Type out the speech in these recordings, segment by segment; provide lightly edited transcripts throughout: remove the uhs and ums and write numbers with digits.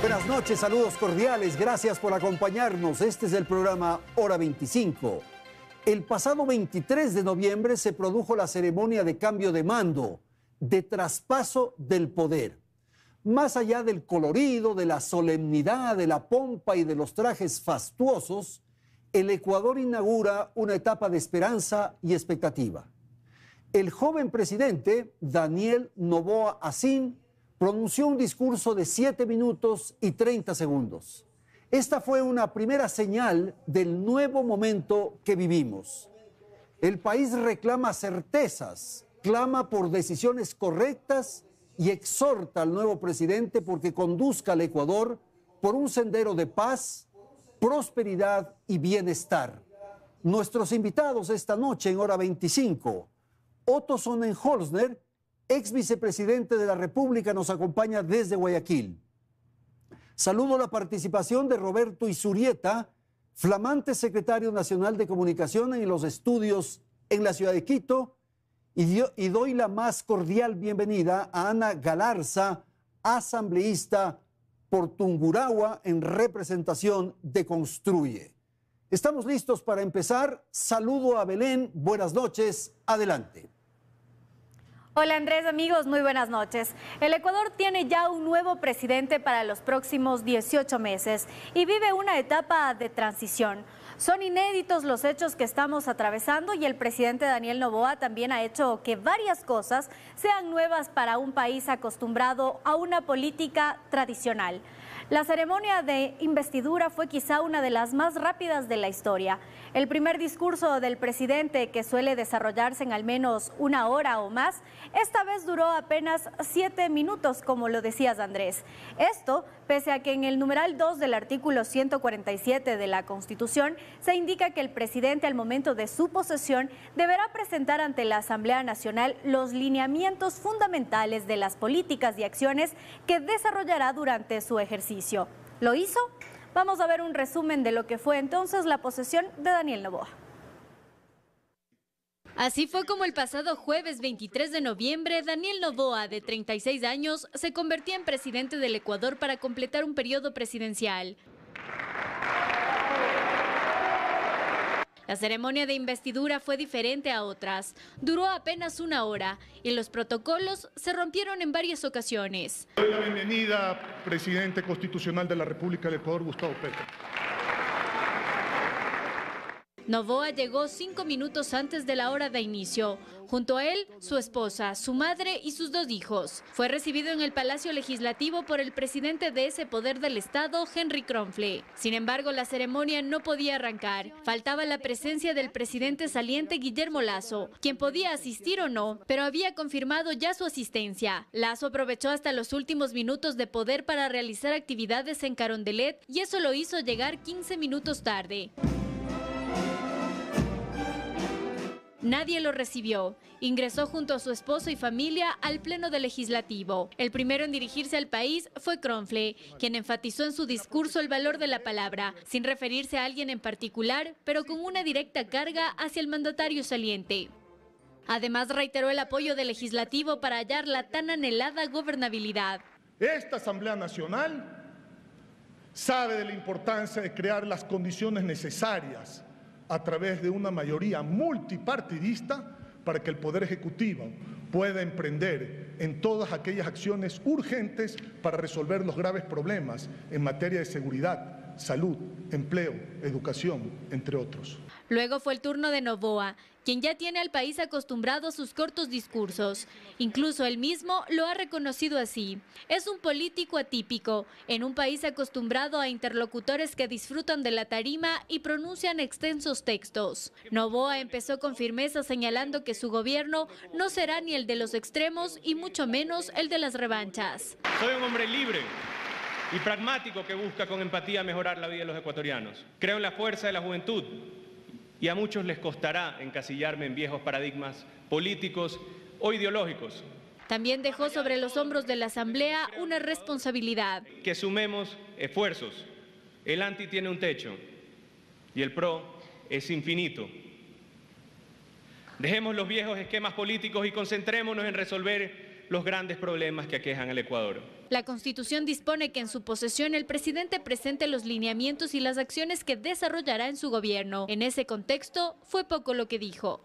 Buenas noches, saludos cordiales, gracias por acompañarnos. Este es el programa Hora 25. El pasado 23 de noviembre se produjo la ceremonia de cambio de mando, de traspaso del poder. Más allá del colorido, de la solemnidad, de la pompa y de los trajes fastuosos, el Ecuador inaugura una etapa de esperanza y expectativa. El joven presidente, Daniel Noboa Asín, pronunció un discurso de 7 minutos y 30 segundos. Esta fue una primera señal del nuevo momento que vivimos. El país reclama certezas, clama por decisiones correctas y exhorta al nuevo presidente porque conduzca al Ecuador por un sendero de paz, prosperidad y bienestar. Nuestros invitados esta noche en Hora 25, Otto Sonnenholzner, ex vicepresidente de la República, nos acompaña desde Guayaquil. Saludo la participación de Roberto Izurieta, flamante secretario nacional de comunicación en los estudios en la ciudad de Quito, y doy la más cordial bienvenida a Ana Galarza, asambleísta por Tungurahua en representación de Construye. Estamos listos para empezar. Saludo a Belén, buenas noches, adelante. Hola Andrés, amigos, muy buenas noches. El Ecuador tiene ya un nuevo presidente para los próximos 18 meses y vive una etapa de transición. Son inéditos los hechos que estamos atravesando y el presidente Daniel Noboa también ha hecho que varias cosas sean nuevas para un país acostumbrado a una política tradicional. La ceremonia de investidura fue quizá una de las más rápidas de la historia. El primer discurso del presidente, que suele desarrollarse en al menos 1 hora o más, esta vez duró apenas 7 minutos, como lo decías, Andrés. Esto, pese a que en el numeral 2 del artículo 147 de la Constitución se indica que el presidente al momento de su posesión deberá presentar ante la Asamblea Nacional los lineamientos fundamentales de las políticas y acciones que desarrollará durante su ejercicio. ¿Lo hizo? Vamos a ver un resumen de lo que fue entonces la posesión de Daniel Noboa. Así fue como el pasado jueves 23 de noviembre, Daniel Noboa, de 36 años, se convertía en presidente del Ecuador para completar un periodo presidencial. La ceremonia de investidura fue diferente a otras. Duró apenas 1 hora y los protocolos se rompieron en varias ocasiones. Doy la bienvenida, presidente constitucional de la República del Ecuador, Gustavo Petro. Noboa llegó 5 minutos antes de la hora de inicio. Junto a él, su esposa, su madre y sus 2 hijos. Fue recibido en el Palacio Legislativo por el presidente de ese poder del Estado, Henry Kronfle. Sin embargo, la ceremonia no podía arrancar. Faltaba la presencia del presidente saliente, Guillermo Lasso, quien podía asistir o no, pero había confirmado ya su asistencia. Lasso aprovechó hasta los últimos minutos de poder para realizar actividades en Carondelet y eso lo hizo llegar 15 minutos tarde. Nadie lo recibió. Ingresó junto a su esposo y familia al Pleno del Legislativo. El primero en dirigirse al país fue Kronfle, quien enfatizó en su discurso el valor de la palabra, sin referirse a alguien en particular, pero con una directa carga hacia el mandatario saliente. Además, reiteró el apoyo del Legislativo para hallar la tan anhelada gobernabilidad. Esta Asamblea Nacional sabe de la importancia de crear las condiciones necesarias a través de una mayoría multipartidista para que el Poder Ejecutivo pueda emprender en todas aquellas acciones urgentes para resolver los graves problemas en materia de seguridad, salud, empleo, educación, entre otros. Luego fue el turno de Noboa, quien ya tiene al país acostumbrado a sus cortos discursos. Incluso él mismo lo ha reconocido así. Es un político atípico, en un país acostumbrado a interlocutores que disfrutan de la tarima y pronuncian extensos textos. Noboa empezó con firmeza señalando que su gobierno no será ni el de los extremos y mucho menos el de las revanchas. Soy un hombre libre y pragmático que busca con empatía mejorar la vida de los ecuatorianos. Creo en la fuerza de la juventud. Y a muchos les costará encasillarme en viejos paradigmas políticos o ideológicos. También dejó sobre los hombros de la Asamblea una responsabilidad. Que sumemos esfuerzos. El anti tiene un techo y el pro es infinito. Dejemos los viejos esquemas políticos y concentrémonos en resolver los grandes problemas que aquejan al Ecuador. La Constitución dispone que en su posesión el presidente presente los lineamientos y las acciones que desarrollará en su gobierno. En ese contexto, fue poco lo que dijo.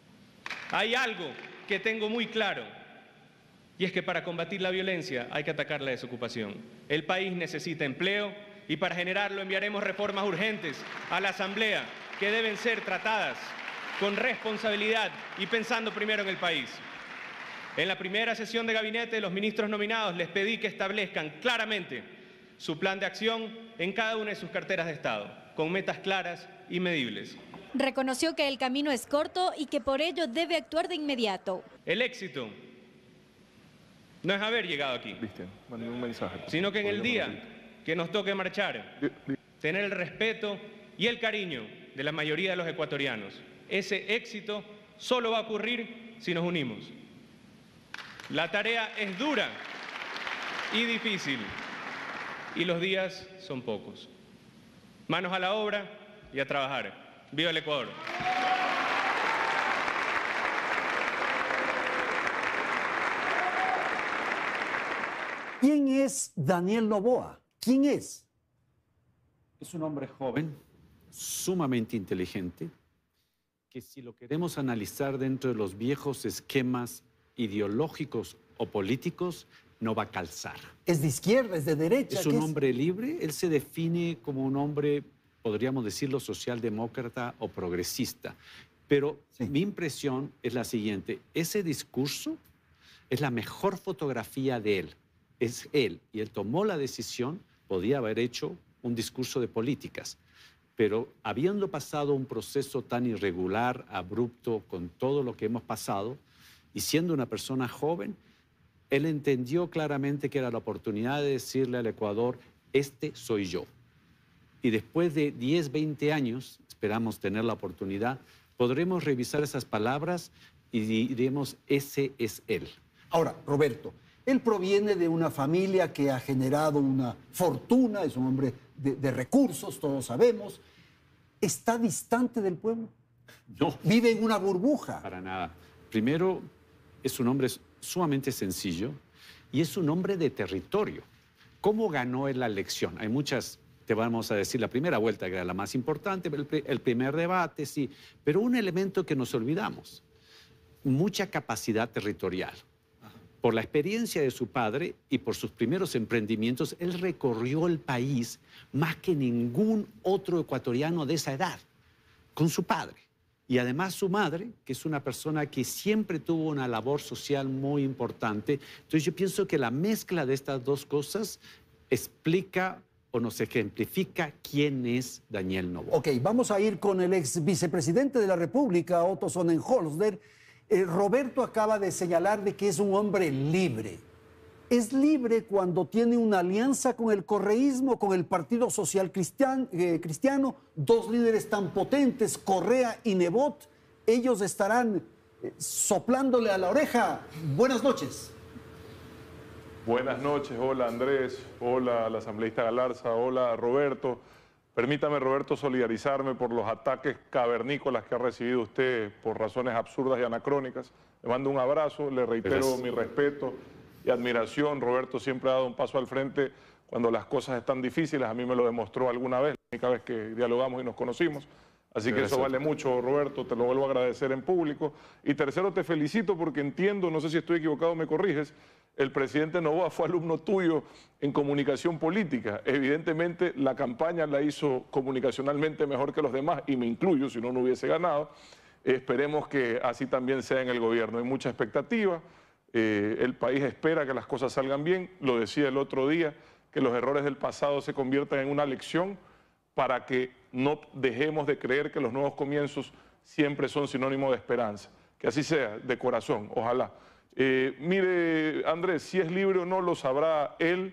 Hay algo que tengo muy claro, y es que para combatir la violencia hay que atacar la desocupación. El país necesita empleo y para generarlo enviaremos reformas urgentes a la Asamblea que deben ser tratadas con responsabilidad y pensando primero en el país. En la primera sesión de gabinete, los ministros nominados les pedí que establezcan claramente su plan de acción en cada una de sus carteras de Estado, con metas claras y medibles. Reconoció que el camino es corto y que por ello debe actuar de inmediato. El éxito no es haber llegado aquí, sino que en el día que nos toque marchar, tener el respeto y el cariño de la mayoría de los ecuatorianos. Ese éxito solo va a ocurrir si nos unimos. La tarea es dura y difícil y los días son pocos. Manos a la obra y a trabajar. ¡Viva el Ecuador! ¿Quién es Daniel Noboa? ¿Quién es? Es un hombre joven, sumamente inteligente, que si lo queremos analizar dentro de los viejos esquemas ideológicos o políticos, no va a calzar. ¿Es de izquierda, es de derecha? Es un hombre libre, él se define como un hombre, podríamos decirlo, socialdemócrata o progresista. Pero sí, mi impresión es la siguiente, ese discurso es la mejor fotografía de él. Es él, y él tomó la decisión, podía haber hecho un discurso de políticas, pero habiendo pasado un proceso tan irregular, abrupto, con todo lo que hemos pasado, y siendo una persona joven, él entendió claramente que era la oportunidad de decirle al Ecuador, este soy yo. Y después de 10, 20 años, esperamos tener la oportunidad, podremos revisar esas palabras y diremos, ese es él. Ahora, Roberto, él proviene de una familia que ha generado una fortuna, es un hombre de recursos, todos sabemos. ¿Está distante del pueblo? No. ¿Vive en una burbuja? Para nada. Primero, es un hombre sumamente sencillo y es un hombre de territorio. ¿Cómo ganó él la elección? Hay muchas, te vamos a decir, la primera vuelta que era la más importante, el primer debate, sí, pero un elemento que nos olvidamos, mucha capacidad territorial. Por la experiencia de su padre y por sus primeros emprendimientos, él recorrió el país más que ningún otro ecuatoriano de esa edad, con su padre. Y además su madre, que es una persona que siempre tuvo una labor social muy importante. Entonces yo pienso que la mezcla de estas dos cosas explica o nos ejemplifica quién es Daniel Noboa. Ok, vamos a ir con el ex vicepresidente de la República, Otto Sonnenholzer. Roberto acaba de señalar de que es un hombre libre. Es libre cuando tiene una alianza con el correísmo, con el Partido Social Cristiano, dos líderes tan potentes, Correa y Nebot. Ellos estarán soplándole a la oreja. Buenas noches. Buenas noches, hola Andrés, hola al asambleísta Galarza, hola Roberto. Permítame, Roberto, solidarizarme por los ataques cavernícolas que ha recibido usted por razones absurdas y anacrónicas. Le mando un abrazo, le reitero mi respeto y admiración. Roberto siempre ha dado un paso al frente cuando las cosas están difíciles. A mí me lo demostró alguna vez, la única vez que dialogamos y nos conocimos. Así que eso vale mucho, Roberto, te lo vuelvo a agradecer en público. Y tercero, te felicito porque entiendo, no sé si estoy equivocado, me corriges, el presidente Noboa fue alumno tuyo en comunicación política. Evidentemente la campaña la hizo comunicacionalmente mejor que los demás, y me incluyo, si no, no hubiese ganado. Esperemos que así también sea en el gobierno. Hay mucha expectativa, el país espera que las cosas salgan bien. Lo decía el otro día, que los errores del pasado se conviertan en una lección para que no dejemos de creer que los nuevos comienzos siempre son sinónimo de esperanza. Que así sea, de corazón, ojalá. Mire, Andrés, si es libre o no lo sabrá él.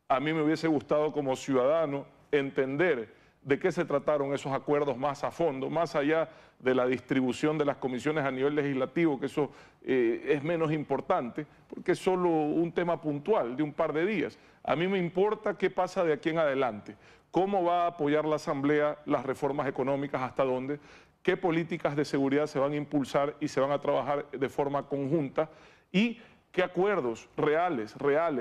A mí me hubiese gustado como ciudadano entender de qué se trataron esos acuerdos más a fondo, más allá de la distribución de las comisiones a nivel legislativo, que eso es menos importante, porque es solo un tema puntual de un par de días. A mí me importa qué pasa de aquí en adelante, cómo va a apoyar la Asamblea las reformas económicas, hasta dónde, qué políticas de seguridad se van a impulsar y se van a trabajar de forma conjunta, y qué acuerdos reales,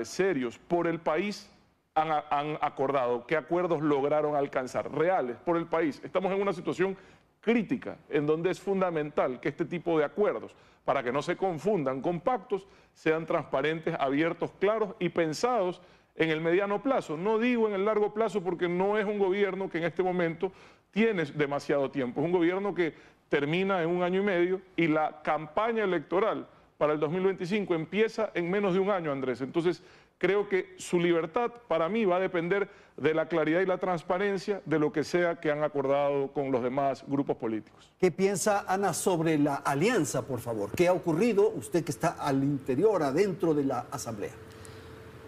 serios, por el país han acordado, qué acuerdos lograron alcanzar, reales, por el país. Estamos en una situación crítica, en donde es fundamental que este tipo de acuerdos, para que no se confundan con pactos, sean transparentes, abiertos, claros y pensados en el mediano plazo. No digo en el largo plazo porque no es un gobierno que en este momento tiene demasiado tiempo. Es un gobierno que termina en 1 año y medio y la campaña electoral para el 2025 empieza en menos de 1 año, Andrés. Entonces, creo que su libertad para mí va a depender de la claridad y la transparencia de lo que sea que han acordado con los demás grupos políticos. ¿Qué piensa Ana sobre la alianza, por favor? ¿Qué ha ocurrido? Usted que está al interior, adentro de la Asamblea.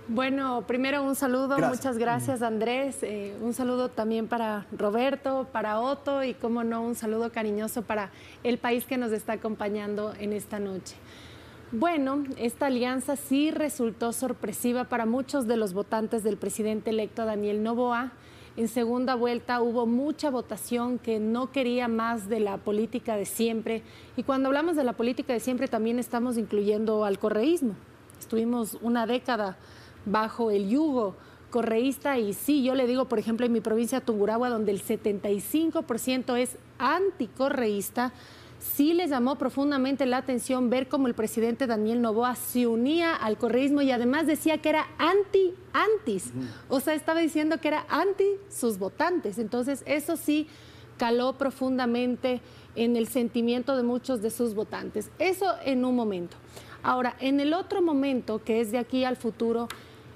Bueno, primero un saludo, muchas gracias Andrés, un saludo también para Roberto, para Otto y cómo no, un saludo cariñoso para el país que nos está acompañando en esta noche. Bueno, esta alianza sí resultó sorpresiva para muchos de los votantes del presidente electo Daniel Noboa. En segunda vuelta hubo mucha votación que no quería más de la política de siempre. Y cuando hablamos de la política de siempre también estamos incluyendo al correísmo. Estuvimos una década bajo el yugo correísta y sí, yo le digo, por ejemplo, en mi provincia Tungurahua, donde el 75% es anticorreísta, sí les llamó profundamente la atención ver cómo el presidente Daniel Noboa se unía al correísmo y además decía que era antis. O sea, estaba diciendo que era anti sus votantes. Entonces, eso sí caló profundamente en el sentimiento de muchos de sus votantes. Eso en un momento. Ahora, en el otro momento, que es de aquí al futuro,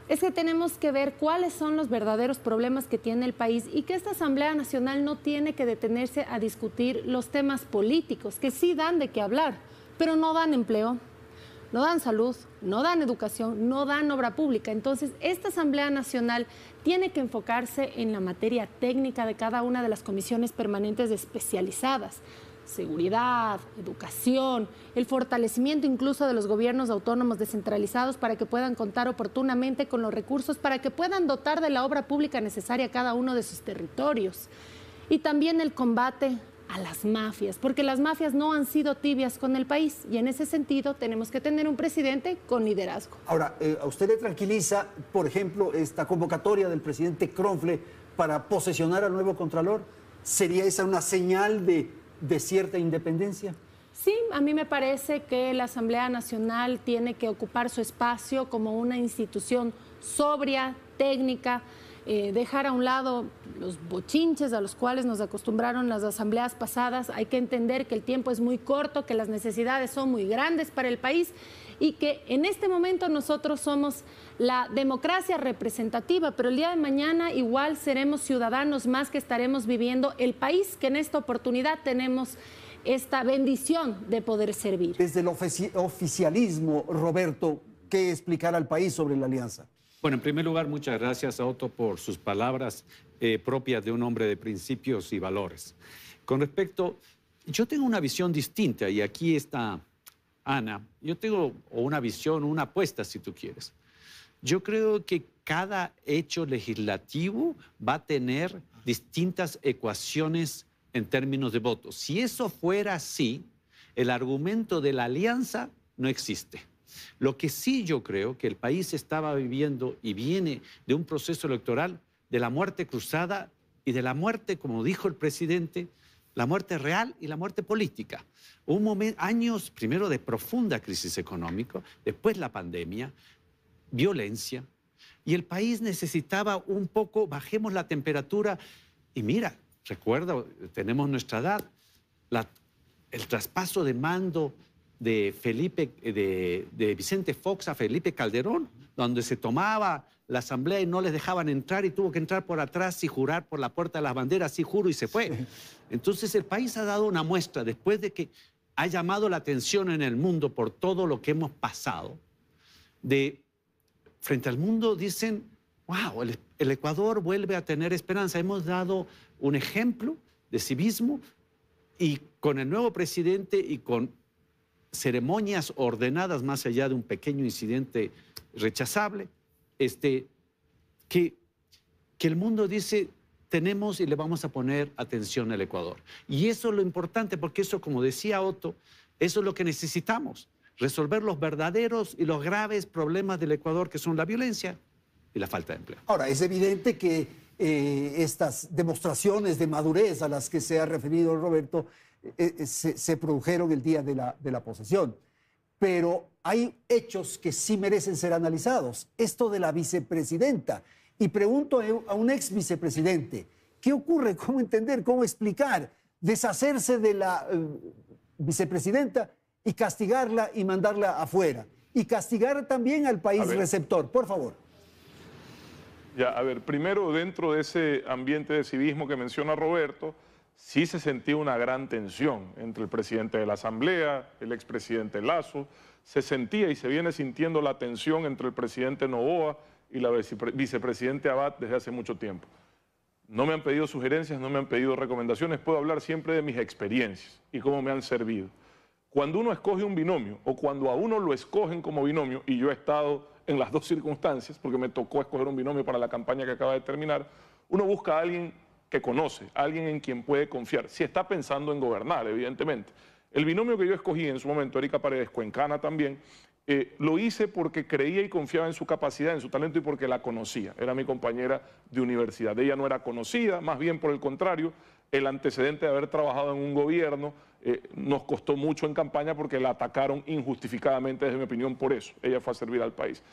es que tenemos que ver cuáles son los verdaderos problemas que tiene el país y que esta Asamblea Nacional no tiene que detenerse a discutir los temas políticos, que sí dan de qué hablar, pero no dan empleo, no dan salud, no dan educación, no dan obra pública. Entonces, esta Asamblea Nacional tiene que enfocarse en la materia técnica de cada una de las comisiones permanentes especializadas. Seguridad, educación, el fortalecimiento incluso de los gobiernos autónomos descentralizados para que puedan contar oportunamente con los recursos, para que puedan dotar de la obra pública necesaria a cada uno de sus territorios. Y también el combate a las mafias, porque las mafias no han sido tibias con el país y en ese sentido tenemos que tener un presidente con liderazgo. Ahora, ¿a usted le tranquiliza, por ejemplo, esta convocatoria del presidente Kronfle para posesionar al nuevo Contralor? ¿Sería esa una señal de cierta independencia? Sí, a mí me parece que la Asamblea Nacional tiene que ocupar su espacio como una institución sobria, técnica, dejar a un lado los bochinches a los cuales nos acostumbraron las asambleas pasadas. Hay que entender que el tiempo es muy corto, que las necesidades son muy grandes para el país y que en este momento nosotros somos la democracia representativa, pero el día de mañana igual seremos ciudadanos más que estaremos viviendo el país que en esta oportunidad tenemos esta bendición de poder servir. Desde el oficialismo, Roberto, ¿qué explicar al país sobre la alianza? Bueno, en primer lugar, muchas gracias a Otto por sus palabras propias de un hombre de principios y valores. Con respecto, yo tengo una visión distinta y aquí está Ana. Yo tengo una visión, una apuesta, si tú quieres. Yo creo que cada hecho legislativo va a tener distintas ecuaciones en términos de votos. Si eso fuera así, el argumento de la alianza no existe. Lo que sí yo creo que el país estaba viviendo y viene de un proceso electoral de la muerte cruzada y de la muerte, como dijo el presidente, la muerte real y la muerte política. Años primero de profunda crisis económica, después la pandemia, violencia, y el país necesitaba un poco, bajemos la temperatura, y mira, recuerda, tenemos nuestra edad, el traspaso de mando de Vicente Fox a Felipe Calderón, donde se tomaba la asamblea y no les dejaban entrar y tuvo que entrar por atrás y jurar por la puerta de las banderas, sí juro, y se fue. Entonces el país ha dado una muestra, después de que ha llamado la atención en el mundo por todo lo que hemos pasado, frente al mundo dicen, wow, el Ecuador vuelve a tener esperanza. Hemos dado un ejemplo de civismo y con el nuevo presidente y con ceremonias ordenadas más allá de un pequeño incidente rechazable, que el mundo dice, tenemos y le vamos a poner atención al Ecuador. Y eso es lo importante, porque eso, como decía Otto, eso es lo que necesitamos. resolver los verdaderos y los graves problemas del Ecuador, que son la violencia y la falta de empleo. Ahora, es evidente que estas demostraciones de madurez a las que se ha referido Roberto se produjeron el día de la posesión. Pero hay hechos que sí merecen ser analizados. Esto de la vicepresidenta. Y pregunto a un ex vicepresidente, ¿qué ocurre? ¿Cómo entender? ¿Cómo explicar? Deshacerse de la vicepresidenta y castigarla y mandarla afuera. Y castigar también al país receptor. Por favor. Ya, a ver, primero, dentro de ese ambiente de civismo que menciona Roberto, sí se sentía una gran tensión entre el presidente de la Asamblea, el expresidente Lasso. Se sentía y se viene sintiendo la tensión entre el presidente Noboa y la vicepresidente Abad desde hace mucho tiempo. No me han pedido sugerencias, no me han pedido recomendaciones, puedo hablar siempre de mis experiencias y cómo me han servido. Cuando uno escoge un binomio o cuando a uno lo escogen como binomio, y yo he estado en las dos circunstancias, porque me tocó escoger un binomio para la campaña que acaba de terminar, uno busca a alguien que conoce, a alguien en quien puede confiar, si está pensando en gobernar, evidentemente. El binomio que yo escogí en su momento, Erika Paredes, cuencana también, lo hice porque creía y confiaba en su capacidad, en su talento y porque la conocía. Era mi compañera de universidad. Ella no era conocida, más bien por el contrario, el antecedente de haber trabajado en un gobierno nos costó mucho en campaña porque la atacaron injustificadamente, desde mi opinión, por eso. Ella fue a servir al país.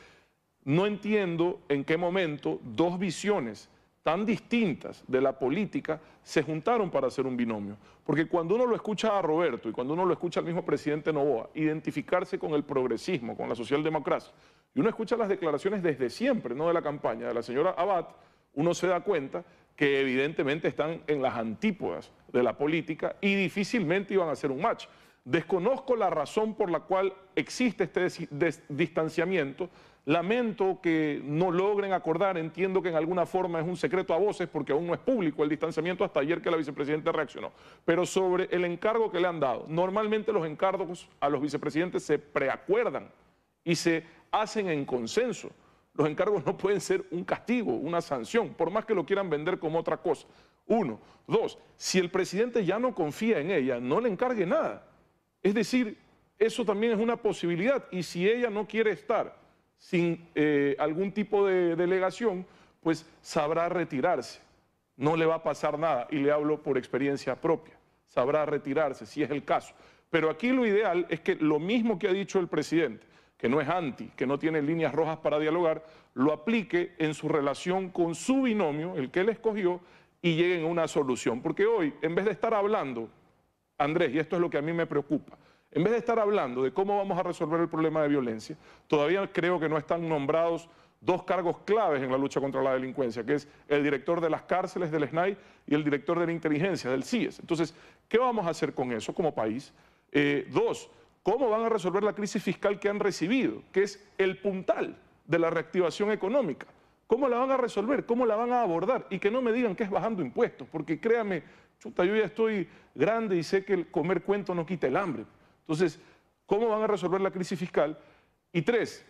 No entiendo en qué momento dos visiones tan distintas de la política se juntaron para hacer un binomio. Porque cuando uno lo escucha a Roberto y cuando uno lo escucha al mismo presidente Noboa identificarse con el progresismo, con la socialdemocracia, y uno escucha las declaraciones desde siempre, no de la campaña, de la señora Abad, uno se da cuenta que evidentemente están en las antípodas de la política y difícilmente iban a hacer un match. Desconozco la razón por la cual existe este distanciamiento. Lamento que no logren acordar, entiendo que en alguna forma es un secreto a voces porque aún no es público el distanciamiento hasta ayer que la vicepresidenta reaccionó. Pero sobre el encargo que le han dado, normalmente los encargos a los vicepresidentes se preacuerdan y se hacen en consenso. Los encargos no pueden ser un castigo, una sanción, por más que lo quieran vender como otra cosa. Uno. Dos, si el presidente ya no confía en ella, no le encargue nada. Es decir, eso también es una posibilidad y si ella no quiere estar sin algún tipo de delegación, pues sabrá retirarse. No le va a pasar nada y le hablo por experiencia propia. Sabrá retirarse si es el caso. Pero aquí lo ideal es que lo mismo que ha dicho el presidente, que no es anti, que no tiene líneas rojas para dialogar, lo aplique en su relación con su binomio, el que él escogió, y lleguen a una solución. Porque hoy, en vez de estar hablando, Andrés, y esto es lo que a mí me preocupa, en vez de estar hablando de cómo vamos a resolver el problema de violencia, todavía creo que no están nombrados dos cargos claves en la lucha contra la delincuencia, que es el director de las cárceles del SNAI y el director de la inteligencia del CIES. Entonces, ¿qué vamos a hacer con eso como país? Dos, ¿cómo van a resolver la crisis fiscal que han recibido, que es el puntal de la reactivación económica? ¿Cómo la van a resolver? ¿Cómo la van a abordar? Y que no me digan que es bajando impuestos, porque créame, chuta, yo ya estoy grande y sé que el comer cuento no quita el hambre. Entonces, ¿cómo van a resolver la crisis fiscal? Y tres,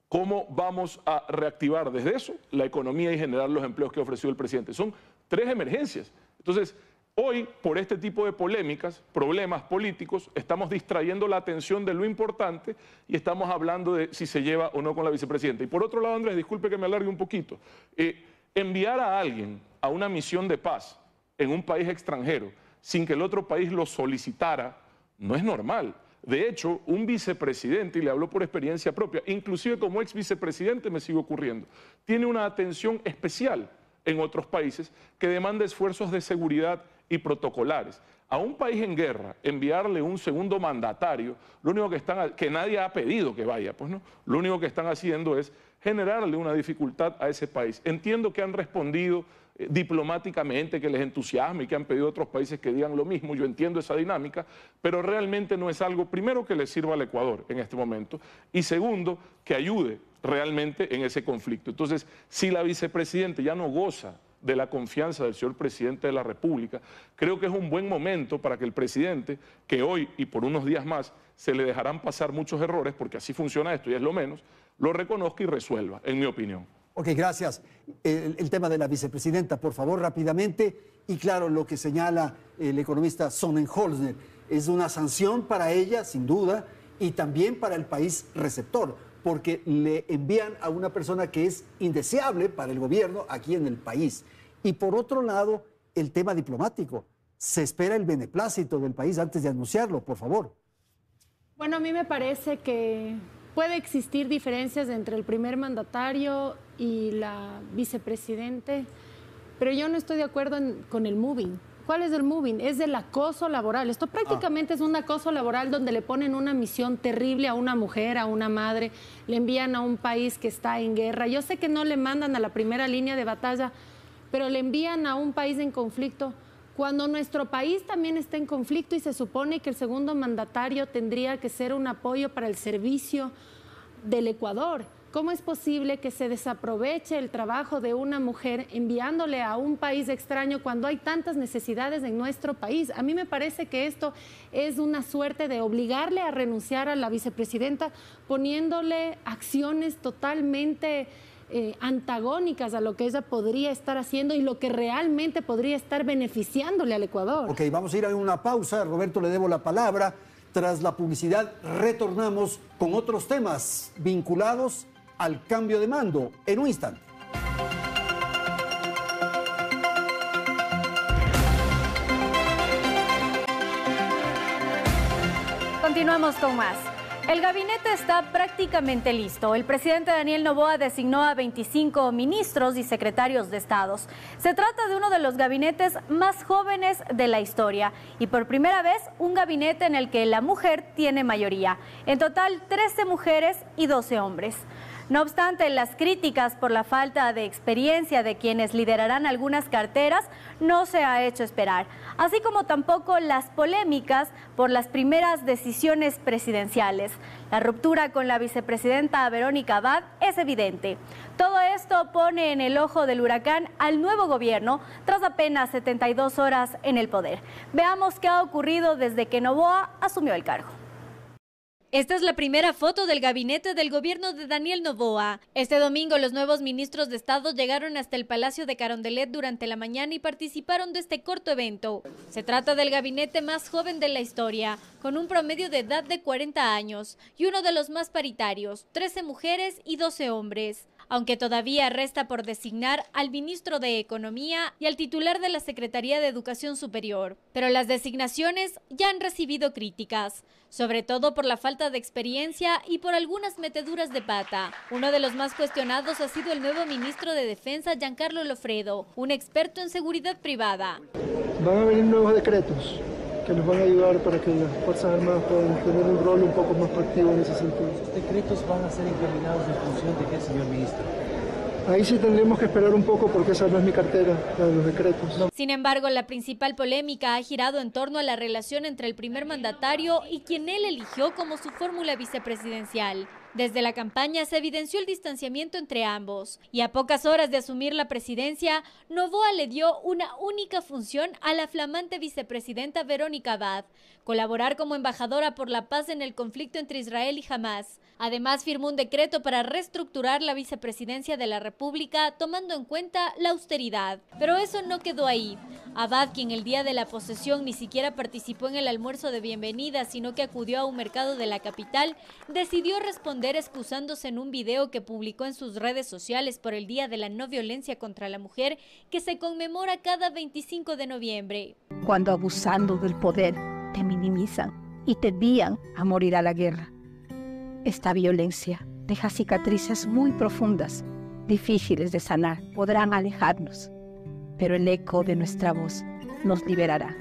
¿cómo vamos a reactivar desde eso la economía y generar los empleos que ofreció el presidente? Son tres emergencias. Entonces, hoy, por este tipo de polémicas, problemas políticos, estamos distrayendo la atención de lo importante y estamos hablando de si se lleva o no con la vicepresidenta. Y por otro lado, Andrés, disculpe que me alargue un poquito, enviar a alguien a una misión de paz en un país extranjero sin que el otro país lo solicitara, no es normal. De hecho, un vicepresidente, y le hablo por experiencia propia, inclusive como ex vicepresidente me sigue ocurriendo, tiene una atención especial en otros países que demanda esfuerzos de seguridad y protocolares. A un país en guerra, enviarle un segundo mandatario, lo único que nadie ha pedido que vaya, pues no, lo único que están haciendo es generarle una dificultad a ese país. Entiendo que han respondido diplomáticamente, que les entusiasme y que han pedido a otros países que digan lo mismo, yo entiendo esa dinámica, pero realmente no es algo, primero, que le sirva al Ecuador en este momento, y segundo, que ayude realmente en ese conflicto. Entonces, si la vicepresidenta ya no goza de la confianza del señor presidente de la República, creo que es un buen momento para que el presidente, que hoy y por unos días más se le dejarán pasar muchos errores, porque así funciona esto y es lo menos, lo reconozca y resuelva, en mi opinión. Ok, gracias. El tema de la vicepresidenta, por favor, rápidamente. Y claro, lo que señala el economista Sonnenholzner, es una sanción para ella, sin duda, y también para el país receptor, porque le envían a una persona que es indeseable para el gobierno aquí en el país. Y por otro lado, el tema diplomático. Se espera el beneplácito del país antes de anunciarlo, por favor. Bueno, a mí me parece que puede existir diferencias entre el primer mandatario y la vicepresidente, pero yo no estoy de acuerdo con el moving. ¿Cuál es el moving? Es del acoso laboral. Esto prácticamente es un acoso laboral donde le ponen una misión terrible a una mujer, a una madre, le envían a un país que está en guerra. Yo sé que no le mandan a la primera línea de batalla, pero le envían a un país en conflicto, cuando nuestro país también está en conflicto y se supone que el segundo mandatario tendría que ser un apoyo para el servicio del Ecuador. ¿Cómo es posible que se desaproveche el trabajo de una mujer enviándole a un país extraño cuando hay tantas necesidades en nuestro país? A mí me parece que esto es una suerte de obligarle a renunciar a la vicepresidenta, poniéndole acciones totalmente antagónicas a lo que ella podría estar haciendo y lo que realmente podría estar beneficiándole al Ecuador. Ok, vamos a ir a una pausa. Roberto, le debo la palabra. Tras la publicidad retornamos con otros temas vinculados al cambio de mando en un instante. Continuamos con más. El gabinete está prácticamente listo. El presidente Daniel Noboa designó a 25 ministros y secretarios de Estado. Se trata de uno de los gabinetes más jóvenes de la historia y por primera vez un gabinete en el que la mujer tiene mayoría. En total, 13 mujeres y 12 hombres. No obstante, las críticas por la falta de experiencia de quienes liderarán algunas carteras no se ha hecho esperar, así como tampoco las polémicas por las primeras decisiones presidenciales. La ruptura con la vicepresidenta Verónica Abad es evidente. Todo esto pone en el ojo del huracán al nuevo gobierno tras apenas 72 horas en el poder. Veamos qué ha ocurrido desde que Noboa asumió el cargo. Esta es la primera foto del gabinete del gobierno de Daniel Noboa. Este domingo los nuevos ministros de Estado llegaron hasta el Palacio de Carondelet durante la mañana y participaron de este corto evento. Se trata del gabinete más joven de la historia, con un promedio de edad de 40 años y uno de los más paritarios, 13 mujeres y 12 hombres. Aunque todavía resta por designar al ministro de Economía y al titular de la Secretaría de Educación Superior. Pero las designaciones ya han recibido críticas, sobre todo por la falta de experiencia y por algunas meteduras de pata. Uno de los más cuestionados ha sido el nuevo ministro de Defensa, Giancarlo Lofredo, un experto en seguridad privada. Van a venir nuevos decretos que nos van a ayudar para que las Fuerzas Armadas puedan tener un rol un poco más proactivo en ese sentido. ¿Los decretos van a ser encaminados en función de qué, señor ministro? Ahí sí tendremos que esperar un poco porque esa no es mi cartera, la de los decretos. Sin embargo, la principal polémica ha girado en torno a la relación entre el primer mandatario y quien él eligió como su fórmula vicepresidencial. Desde la campaña se evidenció el distanciamiento entre ambos y a pocas horas de asumir la presidencia, Noboa le dio una única función a la flamante vicepresidenta Verónica Abad: colaborar como embajadora por la paz en el conflicto entre Israel y Hamás. Además, firmó un decreto para reestructurar la vicepresidencia de la República, tomando en cuenta la austeridad. Pero eso no quedó ahí. Abad, quien el día de la posesión ni siquiera participó en el almuerzo de bienvenida, sino que acudió a un mercado de la capital, decidió responder excusándose en un video que publicó en sus redes sociales por el Día de la No Violencia contra la Mujer, que se conmemora cada 25 de noviembre. Cuando abusando del poder te minimizan y te envían a morir a la guerra. Esta violencia deja cicatrices muy profundas, difíciles de sanar. Podrán alejarnos, pero el eco de nuestra voz nos liberará.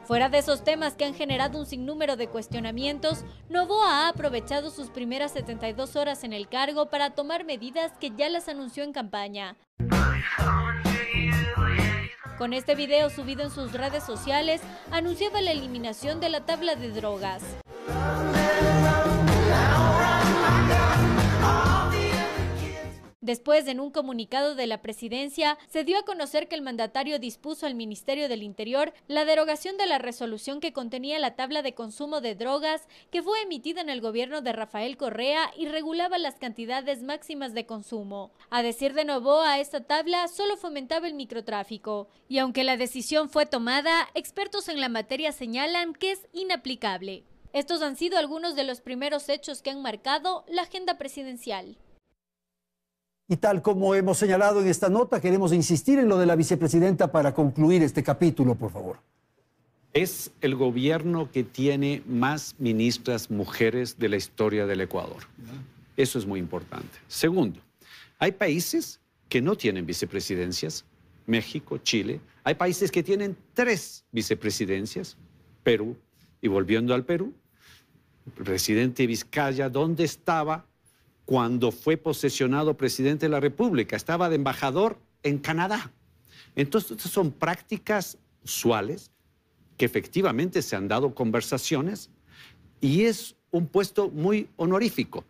Fuera de esos temas que han generado un sinnúmero de cuestionamientos, Noboa ha aprovechado sus primeras 72 horas en el cargo para tomar medidas que ya las anunció en campaña. Con este video subido en sus redes sociales, anunciaba la eliminación de la tabla de drogas. Después, en un comunicado de la presidencia, se dio a conocer que el mandatario dispuso al Ministerio del Interior la derogación de la resolución que contenía la tabla de consumo de drogas que fue emitida en el gobierno de Rafael Correa y regulaba las cantidades máximas de consumo. A decir de Noboa, esta tabla solo fomentaba el microtráfico. Y aunque la decisión fue tomada, expertos en la materia señalan que es inaplicable. Estos han sido algunos de los primeros hechos que han marcado la agenda presidencial. Y tal como hemos señalado en esta nota, queremos insistir en lo de la vicepresidenta para concluir este capítulo, por favor. Es el gobierno que tiene más ministras mujeres de la historia del Ecuador. Eso es muy importante. Segundo, hay países que no tienen vicepresidencias, México, Chile. Hay países que tienen 3 vicepresidencias, Perú. Y volviendo al Perú, el presidente Vizcarra, ¿dónde estaba cuando fue posesionado presidente de la República? Estaba de embajador en Canadá. Entonces, estas son prácticas usuales que efectivamente se han dado conversaciones y es un puesto muy honorífico.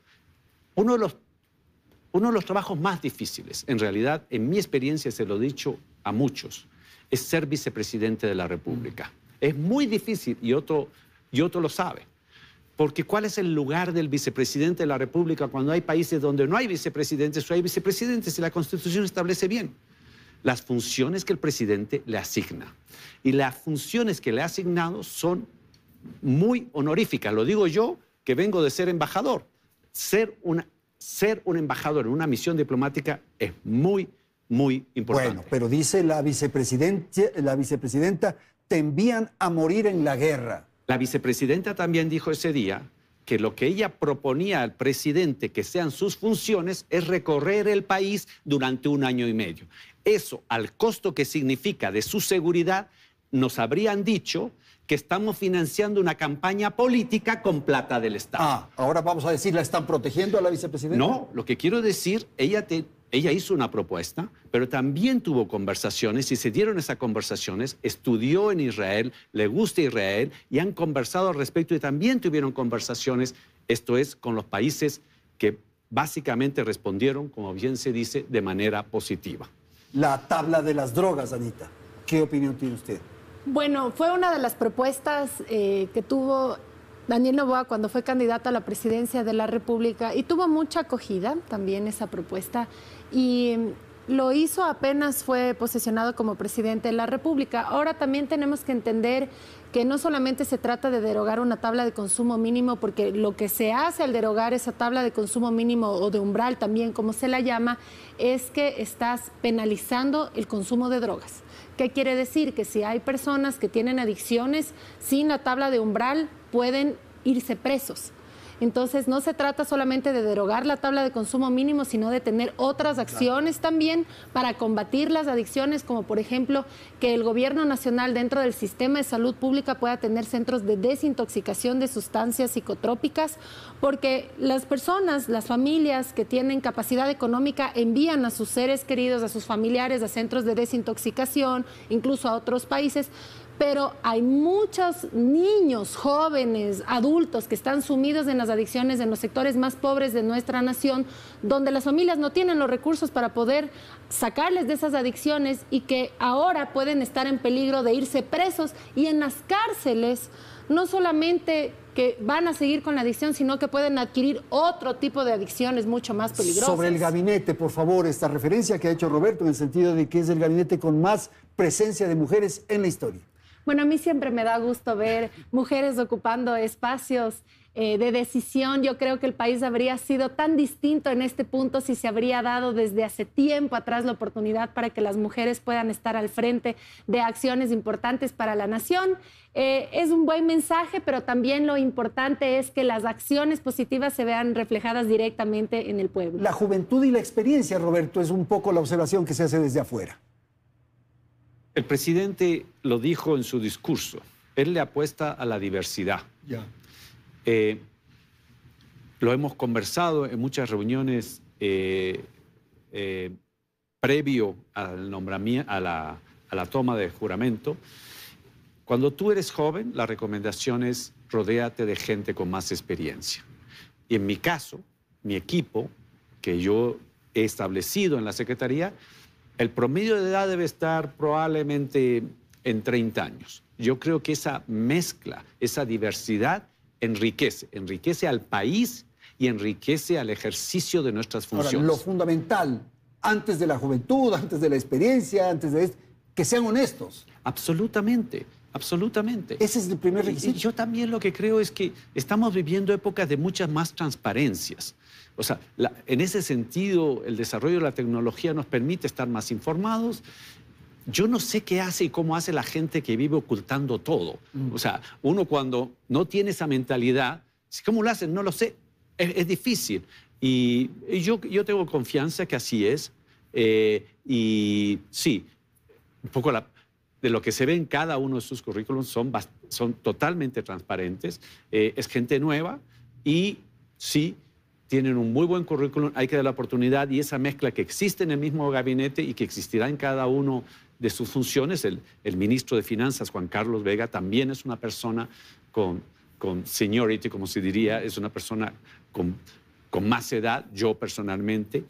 Uno de los trabajos más difíciles, en realidad, en mi experiencia, se lo he dicho a muchos, es ser vicepresidente de la República. Es muy difícil y otro lo sabe. Porque ¿cuál es el lugar del vicepresidente de la República cuando hay países donde no hay vicepresidentes o hay vicepresidentes y la Constitución establece bien las funciones que el presidente le asigna? Y las funciones que le ha asignado son muy honoríficas. Lo digo yo, que vengo de ser embajador. Ser un embajador en una misión diplomática es muy, muy importante. Bueno, pero dice la vicepresidenta, te envían a morir en la guerra. La vicepresidenta también dijo ese día que lo que ella proponía al presidente que sean sus funciones es recorrer el país durante 1 año y medio. Eso, al costo que significa de su seguridad, nos habrían dicho que estamos financiando una campaña política con plata del Estado. Ahora vamos a decir, ¿la están protegiendo a la vicepresidenta? No, lo que quiero decir, ella hizo una propuesta, pero también tuvo conversaciones y se dieron esas conversaciones, estudió en Israel, le gusta Israel y han conversado al respecto y también tuvieron conversaciones, esto es, con los países que básicamente respondieron, como bien se dice, de manera positiva. La tabla de las drogas, Anita, ¿qué opinión tiene usted? Bueno, fue una de las propuestas que tuvo Daniel Noboa cuando fue candidato a la presidencia de la República y tuvo mucha acogida también esa propuesta y lo hizo apenas fue posesionado como presidente de la República. Ahora también tenemos que entender que no solamente se trata de derogar una tabla de consumo mínimo, porque lo que se hace al derogar esa tabla de consumo mínimo o de umbral también, como se la llama, es que estás penalizando el consumo de drogas. ¿Qué quiere decir? Que si hay personas que tienen adicciones sin la tabla de umbral, pueden irse presos. Entonces, no se trata solamente de derogar la tabla de consumo mínimo, sino de tener otras acciones también para combatir las adicciones, como por ejemplo, que el gobierno nacional dentro del sistema de salud pública pueda tener centros de desintoxicación de sustancias psicotrópicas, porque las personas, las familias que tienen capacidad económica envían a sus seres queridos, a sus familiares a centros de desintoxicación, incluso a otros países, pero hay muchos niños, jóvenes, adultos que están sumidos en las adicciones en los sectores más pobres de nuestra nación, donde las familias no tienen los recursos para poder sacarles de esas adicciones y que ahora pueden estar en peligro de irse presos y en las cárceles no solamente que van a seguir con la adicción, sino que pueden adquirir otro tipo de adicciones mucho más peligrosas. Sobre el gabinete, por favor, esta referencia que ha hecho Roberto en el sentido de que es el gabinete con más presencia de mujeres en la historia. Bueno, a mí siempre me da gusto ver mujeres ocupando espacios de decisión. Yo creo que el país habría sido tan distinto en este punto si se habría dado desde hace tiempo atrás la oportunidad para que las mujeres puedan estar al frente de acciones importantes para la nación. Es un buen mensaje, pero también lo importante es que las acciones positivas se vean reflejadas directamente en el pueblo. La juventud y la experiencia, Roberto, es un poco la observación que se hace desde afuera. El presidente lo dijo en su discurso. Él le apuesta a la diversidad. Ya. Lo hemos conversado en muchas reuniones previo al nombramiento, a la toma de juramento. Cuando tú eres joven, la recomendación es rodéate de gente con más experiencia. Y en mi caso, mi equipo, que yo he establecido en la Secretaría, el promedio de edad debe estar probablemente en 30 años. Yo creo que esa mezcla, esa diversidad enriquece al país y enriquece al ejercicio de nuestras funciones. Ahora, lo fundamental, antes de la juventud, antes de la experiencia, antes de esto, que sean honestos. Absolutamente. Absolutamente. Ese es el primer requisito. Y yo también lo que creo es que estamos viviendo épocas de muchas más transparencias. O sea, en ese sentido, el desarrollo de la tecnología nos permite estar más informados. Yo no sé qué hace y cómo hace la gente que vive ocultando todo. O sea, uno cuando no tiene esa mentalidad, ¿cómo lo hacen? No lo sé. Es difícil. Y yo tengo confianza que así es. Y sí, un poco de lo que se ve en cada uno de sus currículums son totalmente transparentes. Es gente nueva y sí, tienen un muy buen currículum, hay que dar la oportunidad y esa mezcla que existe en el mismo gabinete y que existirá en cada uno de sus funciones. El ministro de Finanzas, Juan Carlos Vega, también es una persona con seniority, como se diría, es una persona con más edad, yo personalmente,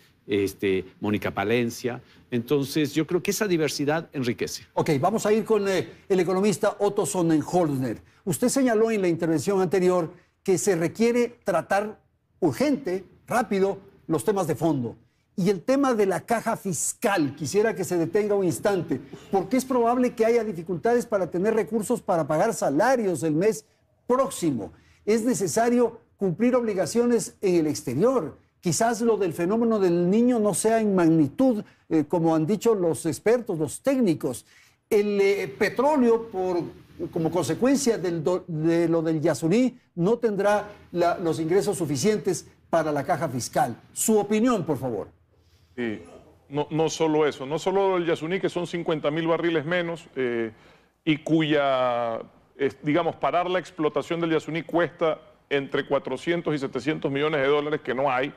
Mónica Palencia. Entonces, yo creo que esa diversidad enriquece. Ok, vamos a ir con el economista Otto Sonnenholzner. Usted señaló en la intervención anterior que se requiere tratar urgente, rápido, los temas de fondo. Y el tema de la caja fiscal, quisiera que se detenga un instante, porque es probable que haya dificultades para tener recursos para pagar salarios el mes próximo. Es necesario cumplir obligaciones en el exterior. Quizás lo del fenómeno del Niño no sea en magnitud, como han dicho los expertos, los técnicos. El petróleo, como consecuencia de lo del Yasuní, no tendrá los ingresos suficientes para la caja fiscal. Su opinión, por favor. Sí, no solo eso, no solo el Yasuní, que son 50.000 barriles menos, y cuya, digamos, parar la explotación del Yasuní cuesta entre 400 y 700 millones de dólares, que no hay,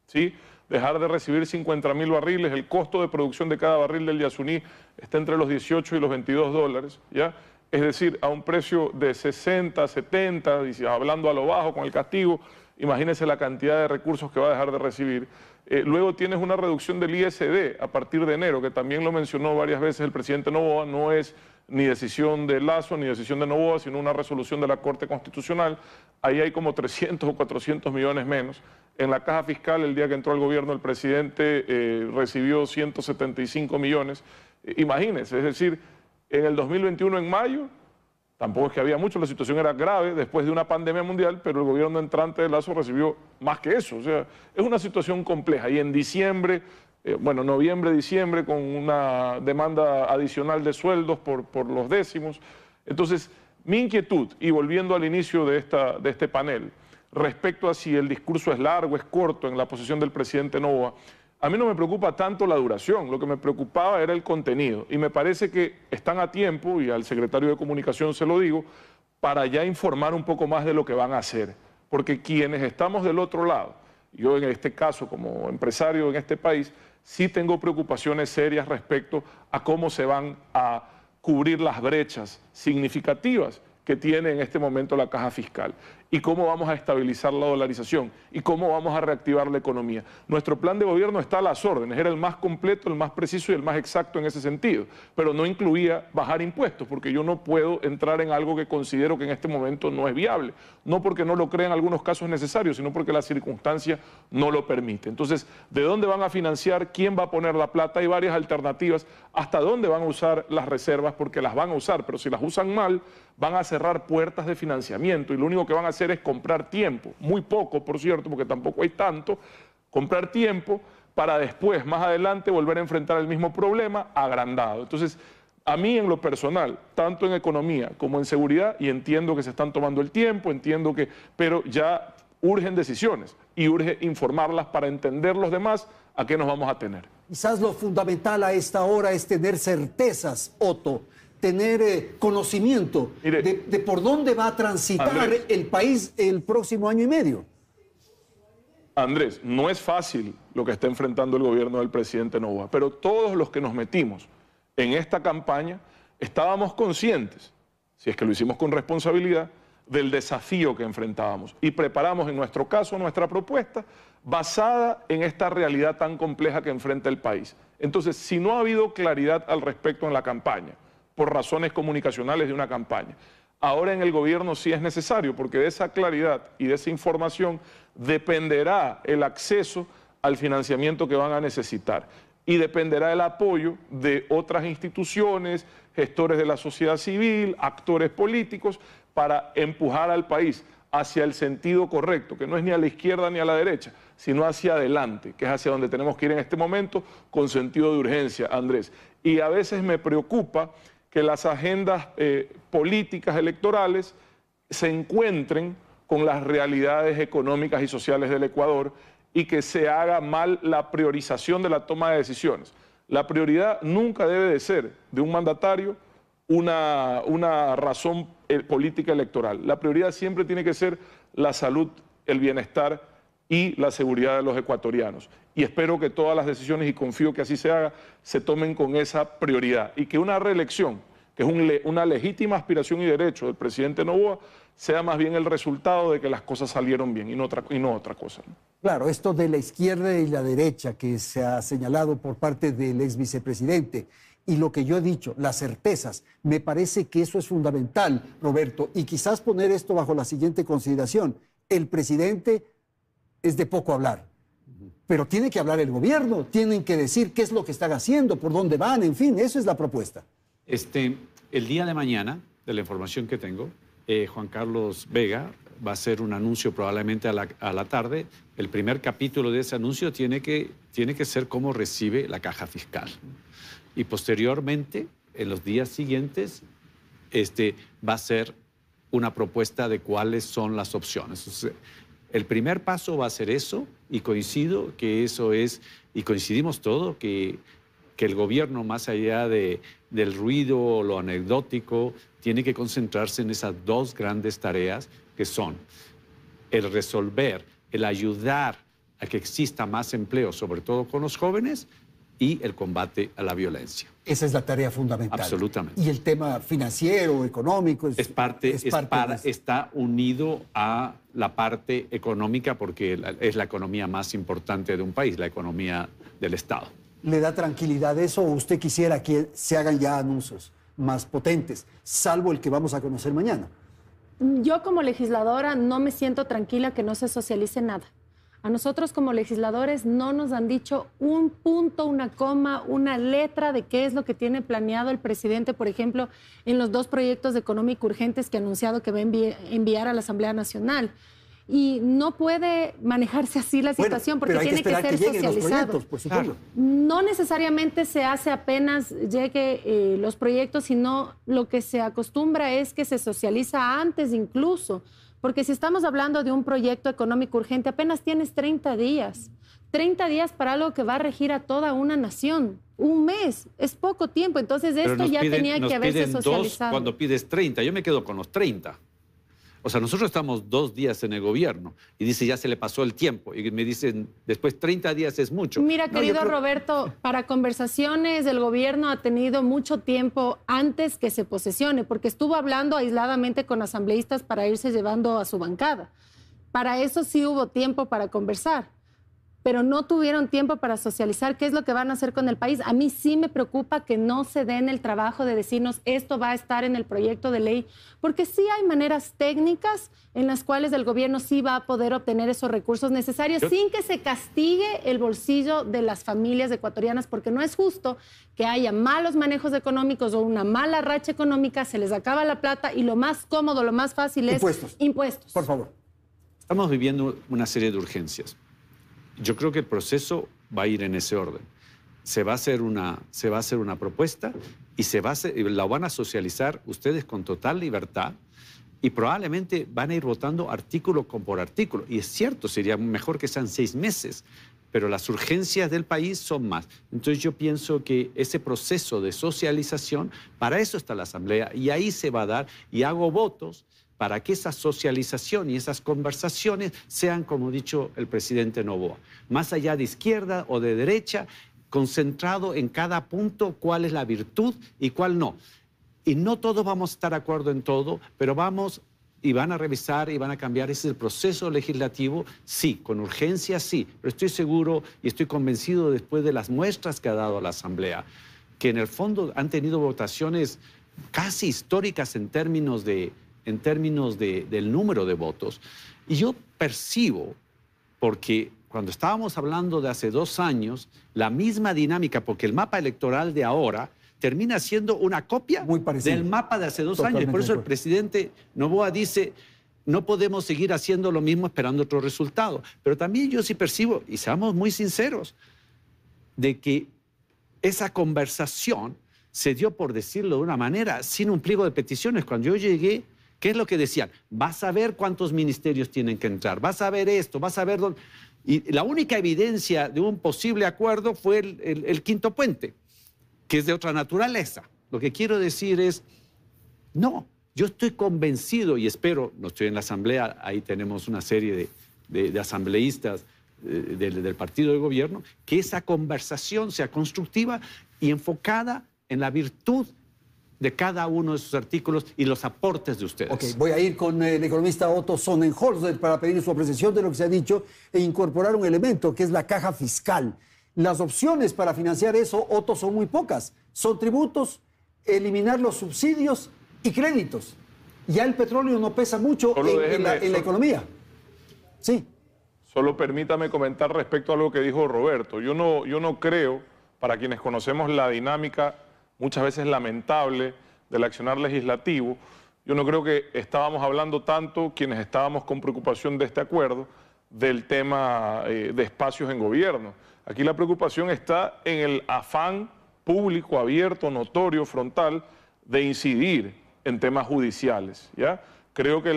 ¿sí? Dejar de recibir 50.000 barriles, el costo de producción de cada barril del Yasuní está entre los 18 y los 22 dólares, ¿ya? Es decir, a un precio de 60, 70, y hablando a lo bajo con el castigo, imagínense la cantidad de recursos que va a dejar de recibir. Luego tienes una reducción del ISD a partir de enero, que también lo mencionó varias veces el presidente Noboa, no es ni decisión de Lasso ni decisión de Noboa, sino una resolución de la Corte Constitucional. Ahí hay como 300 o 400 millones menos. En la caja fiscal, el día que entró al gobierno, el presidente recibió 175 millones. Imagínense, es decir, en el 2021, en mayo, tampoco es que había mucho, la situación era grave después de una pandemia mundial, pero el gobierno entrante de Lasso recibió más que eso. O sea, es una situación compleja. Y en diciembre, noviembre, diciembre, con una demanda adicional de sueldos por los décimos. Entonces, mi inquietud, y volviendo al inicio de este panel, respecto a si el discurso es largo, es corto en la posición del presidente Noboa, a mí no me preocupa tanto la duración, lo que me preocupaba era el contenido. Y me parece que están a tiempo, y al secretario de Comunicación se lo digo, para ya informar un poco más de lo que van a hacer. Porque quienes estamos del otro lado, yo en este caso como empresario en este país, sí tengo preocupaciones serias respecto a cómo se van a cubrir las brechas significativas que tiene en este momento la caja fiscal y cómo vamos a estabilizar la dolarización y cómo vamos a reactivar la economía. Nuestro plan de gobierno está a las órdenes, era el más completo, el más preciso y el más exacto en ese sentido, pero no incluía bajar impuestos, porque yo no puedo entrar en algo que considero que en este momento no es viable, no porque no lo crea en algunos casos necesarios, sino porque la circunstancia no lo permite. Entonces, ¿de dónde van a financiar? ¿Quién va a poner la plata? Hay varias alternativas. ¿Hasta dónde van a usar las reservas? Porque las van a usar, pero si las usan mal, van a cerrar puertas de financiamiento y lo único que van a hacer es comprar tiempo, muy poco, por cierto, porque tampoco hay tanto, comprar tiempo para después, más adelante, volver a enfrentar el mismo problema agrandado. Entonces, a mí en lo personal, tanto en economía como en seguridad, y entiendo que se están tomando el tiempo, pero ya urgen decisiones y urge informarlas para entender los demás a qué nos vamos a tener. Quizás lo fundamental a esta hora es tener certezas, Otto, tener conocimiento de por dónde va a transitar Andrés, el país el próximo año y medio. Andrés, no es fácil lo que está enfrentando el gobierno del presidente Noboa, pero todos los que nos metimos en esta campaña estábamos conscientes, si es que lo hicimos con responsabilidad, del desafío que enfrentábamos y preparamos en nuestro caso nuestra propuesta basada en esta realidad tan compleja que enfrenta el país. Entonces, si no ha habido claridad al respecto en la campaña, por razones comunicacionales de una campaña, ahora en el gobierno sí es necesario, porque de esa claridad y de esa información dependerá el acceso al financiamiento que van a necesitar. y dependerá del apoyo de otras instituciones, gestores de la sociedad civil, actores políticos, para empujar al país hacia el sentido correcto, que no es ni a la izquierda ni a la derecha, sino hacia adelante, que es hacia donde tenemos que ir en este momento con sentido de urgencia, Andrés. Y a veces me preocupa que las agendas políticas electorales se encuentren con las realidades económicas y sociales del Ecuador y que se haga mal la priorización de la toma de decisiones. La prioridad nunca debe de ser de un mandatario una razón política electoral. La prioridad siempre tiene que ser la salud, el bienestar y la seguridad de los ecuatorianos. Y espero que todas las decisiones, y confío que así se haga, se tomen con esa prioridad y que una reelección, que es una legítima aspiración y derecho del presidente Noboa, sea más bien el resultado de que las cosas salieron bien y no otra cosa, ¿no? Claro, esto de la izquierda y la derecha que se ha señalado por parte del ex vicepresidente y lo que yo he dicho, las certezas, me parece que eso es fundamental, Roberto, y quizás poner esto bajo la siguiente consideración. El presidente es de poco hablar, pero tiene que hablar el gobierno, tienen que decir qué es lo que están haciendo, por dónde van, en fin, eso es la propuesta. El día de mañana, de la información que tengo, Juan Carlos Vega va a hacer un anuncio probablemente a la tarde. El primer capítulo de ese anuncio tiene que ser cómo recibe la caja fiscal. Y posteriormente, en los días siguientes, va a ser una propuesta de cuáles son las opciones. Entonces, el primer paso va a ser eso, y coincido que eso es, y coincidimos todo, que el gobierno, más allá del ruido o lo anecdótico, tiene que concentrarse en esas dos grandes tareas que son el resolver, el ayudar a que exista más empleo, sobre todo con los jóvenes, y el combate a la violencia. Esa es la tarea fundamental. Absolutamente. Y el tema financiero, económico, está unido a la parte económica porque es la economía más importante de un país, la economía del Estado. ¿Le da tranquilidad eso o usted quisiera que se hagan ya anuncios más potentes, salvo el que vamos a conocer mañana? Yo como legisladora no me siento tranquila que no se socialice nada. A nosotros como legisladores no nos han dicho un punto, una coma, una letra de qué es lo que tiene planeado el presidente, por ejemplo, en los dos proyectos de económico urgentes que ha anunciado que va a enviar a la Asamblea Nacional. Y no puede manejarse así la situación porque tiene que ser socializado. Claro. No necesariamente se hace apenas llegue los proyectos, sino lo que se acostumbra es que se socializa antes incluso. Porque si estamos hablando de un proyecto económico urgente, apenas tienes 30 días. 30 días para algo que va a regir a toda una nación. Un mes, es poco tiempo. Entonces esto ya tenía que haberse socializado. Cuando pides 30, yo me quedo con los 30. O sea, nosotros estamos 2 días en el gobierno y dice ya se le pasó el tiempo y me dicen después 30 días es mucho. Mira, querido Roberto, para conversaciones el gobierno ha tenido mucho tiempo antes que se posesione, porque estuvo hablando aisladamente con asambleístas para irse llevando a su bancada. Para eso sí hubo tiempo para conversar, pero no tuvieron tiempo para socializar qué es lo que van a hacer con el país. A mí sí me preocupa que no se den el trabajo de decirnos esto va a estar en el proyecto de ley, porque sí hay maneras técnicas en las cuales el gobierno sí va a poder obtener esos recursos necesarios sin que se castigue el bolsillo de las familias ecuatorianas, porque no es justo que haya malos manejos económicos o una mala racha económica, se les acaba la plata y lo más cómodo, lo más fácil es impuestos. Por favor. Estamos viviendo una serie de urgencias. Yo creo que el proceso va a ir en ese orden. Se va a hacer una propuesta y la van a socializar ustedes con total libertad y probablemente van a ir votando artículo por artículo. Y es cierto, sería mejor que sean 6 meses, pero las urgencias del país son más. Entonces yo pienso que ese proceso de socialización, para eso está la Asamblea y ahí se va a dar y hago votos para que esa socialización y esas conversaciones sean, como ha dicho el presidente Noboa, más allá de izquierda o de derecha, concentrado en cada punto cuál es la virtud y cuál no. Y no todos vamos a estar de acuerdo en todo, pero vamos y van a revisar y van a cambiar. Ese es el proceso legislativo, sí, con urgencia, sí, pero estoy seguro y estoy convencido después de las muestras que ha dado la Asamblea, que en el fondo han tenido votaciones casi históricas en términos del número de votos. Y yo percibo, porque cuando estábamos hablando de hace 2 años, la misma dinámica, porque el mapa electoral de ahora termina siendo una copia del mapa de hace 2 años. Por eso el presidente Noboa dice, no podemos seguir haciendo lo mismo esperando otro resultado. Pero también yo sí percibo, y seamos muy sinceros, de que esa conversación se dio, por decirlo de una manera, sin un pliego de peticiones. Cuando yo llegué, ¿qué es lo que decían? Vas a ver cuántos ministerios tienen que entrar, vas a ver esto, vas a ver dónde... Y la única evidencia de un posible acuerdo fue el quinto puente, que es de otra naturaleza. Lo que quiero decir es, no, yo estoy convencido y espero, no estoy en la asamblea, ahí tenemos una serie de asambleístas del partido de gobierno, que esa conversación sea constructiva y enfocada en la virtud de cada uno de sus artículos y los aportes de ustedes. Ok, voy a ir con el economista Otto Sonnenholzer para pedir su apreciación de lo que se ha dicho e incorporar un elemento que es la caja fiscal. Las opciones para financiar eso, Otto, son muy pocas. Son tributos, eliminar los subsidios y créditos. Ya el petróleo no pesa mucho en la economía. Sí. Solo permítame comentar respecto a algo que dijo Roberto. Yo no creo, para quienes conocemos la dinámica muchas veces lamentable del accionar legislativo, yo no creo que estábamos hablando tanto, quienes estábamos con preocupación de este acuerdo, del tema de espacios en gobierno. Aquí la preocupación está en el afán público, abierto, notorio, frontal, de incidir en temas judiciales, ¿ya? Creo que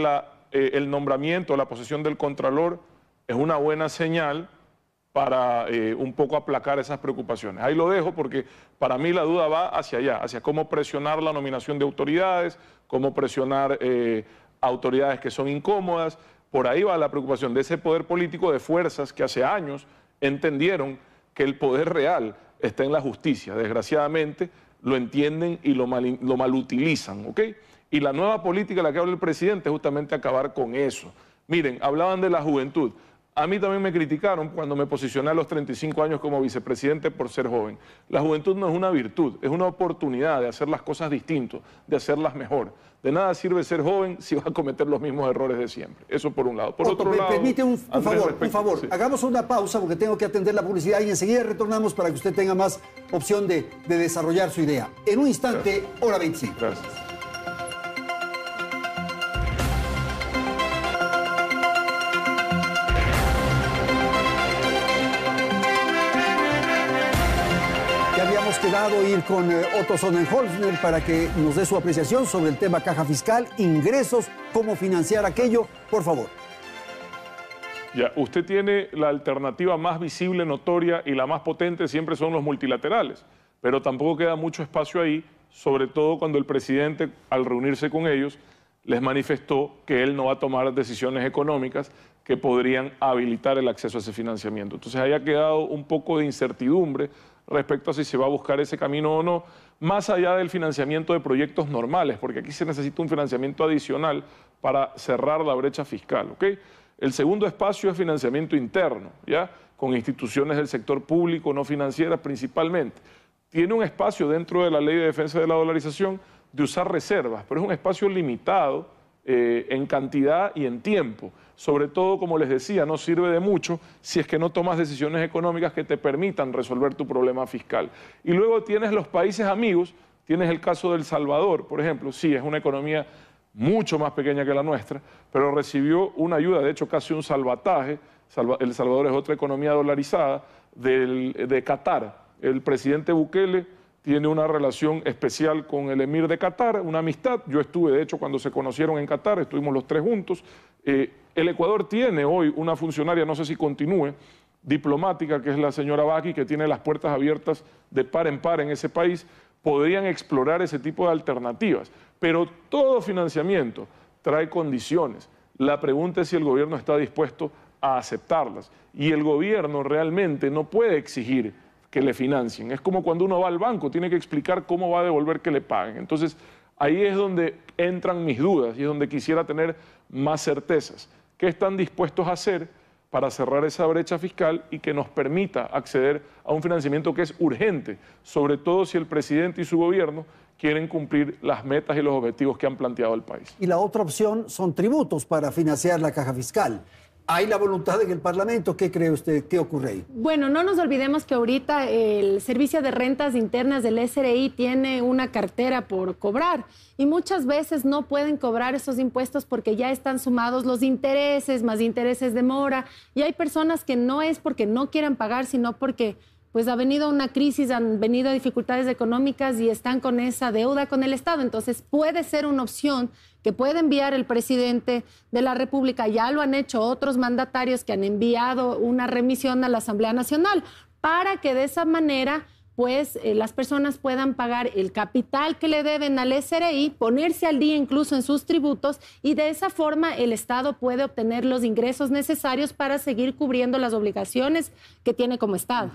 el nombramiento, la posesión del Contralor es una buena señal para un poco aplacar esas preocupaciones. Ahí lo dejo porque para mí la duda va hacia allá, hacia cómo presionar la nominación de autoridades, cómo presionar autoridades que son incómodas. Por ahí va la preocupación de ese poder político de fuerzas que hace años entendieron que el poder real está en la justicia. Desgraciadamente lo entienden y lo malutilizan, ¿ok? Y la nueva política de la que habla el presidente es justamente acabar con eso. Miren, hablaban de la juventud. A mí también me criticaron cuando me posicioné a los 35 años como vicepresidente por ser joven. La juventud no es una virtud, es una oportunidad de hacer las cosas distintas, de hacerlas mejor. De nada sirve ser joven si vas a cometer los mismos errores de siempre. Eso por un lado. Por otro lado, permite un favor. Sí. Hagamos una pausa porque tengo que atender la publicidad y enseguida retornamos para que usted tenga más opción de desarrollar su idea. En un instante, Hora 25. Gracias. Quedado ir con Otto Sonnenholzer para que nos dé su apreciación sobre el tema caja fiscal, ingresos, cómo financiar aquello, por favor. Ya, usted tiene la alternativa más visible, notoria y la más potente siempre son los multilaterales, pero tampoco queda mucho espacio ahí, sobre todo cuando el presidente, al reunirse con ellos, les manifestó que él no va a tomar decisiones económicas que podrían habilitar el acceso a ese financiamiento. Entonces ahí ha quedado un poco de incertidumbre respecto a si se va a buscar ese camino o no, más allá del financiamiento de proyectos normales, porque aquí se necesita un financiamiento adicional para cerrar la brecha fiscal, ¿ok? El segundo espacio es financiamiento interno, ¿ya? Con instituciones del sector público, no financieras principalmente. Tiene un espacio dentro de la Ley de Defensa de la Dolarización de usar reservas, pero es un espacio limitado en cantidad y en tiempo. Sobre todo, como les decía, no sirve de mucho si es que no tomas decisiones económicas que te permitan resolver tu problema fiscal. Y luego tienes los países amigos, tienes el caso de El Salvador, por ejemplo. Sí, es una economía mucho más pequeña que la nuestra, pero recibió una ayuda, de hecho casi un salvataje. El Salvador es otra economía dolarizada de Qatar. El presidente Bukele tiene una relación especial con el emir de Qatar, una amistad. Yo estuve, de hecho, cuando se conocieron en Qatar, estuvimos los tres juntos. El Ecuador tiene hoy una funcionaria, no sé si continúe, diplomática, que es la señora Baki, que tiene las puertas abiertas de par en ese país. Podrían explorar ese tipo de alternativas, pero todo financiamiento trae condiciones. La pregunta es si el gobierno está dispuesto a aceptarlas, y el gobierno realmente no puede exigir que le financien. Es como cuando uno va al banco, tiene que explicar cómo va a devolver que le paguen. Entonces, ahí es donde entran mis dudas y es donde quisiera tener más certezas. ¿Qué están dispuestos a hacer para cerrar esa brecha fiscal y que nos permita acceder a un financiamiento que es urgente, sobre todo si el presidente y su gobierno quieren cumplir las metas y los objetivos que han planteado el país? Y la otra opción son tributos para financiar la caja fiscal. ¿Hay la voluntad en el Parlamento? ¿Qué cree usted? ¿Qué ocurre ahí? Bueno, no nos olvidemos que ahorita el Servicio de Rentas Internas del SRI tiene una cartera por cobrar y muchas veces no pueden cobrar esos impuestos porque ya están sumados los intereses, más intereses de mora, y hay personas que no es porque no quieran pagar, sino porque pues ha venido una crisis, han venido dificultades económicas y están con esa deuda con el Estado. Entonces puede ser una opción que puede enviar el presidente de la República, ya lo han hecho otros mandatarios que han enviado una remisión a la Asamblea Nacional, para que de esa manera pues las personas puedan pagar el capital que le deben al SRI, ponerse al día incluso en sus tributos, y de esa forma el Estado puede obtener los ingresos necesarios para seguir cubriendo las obligaciones que tiene como Estado.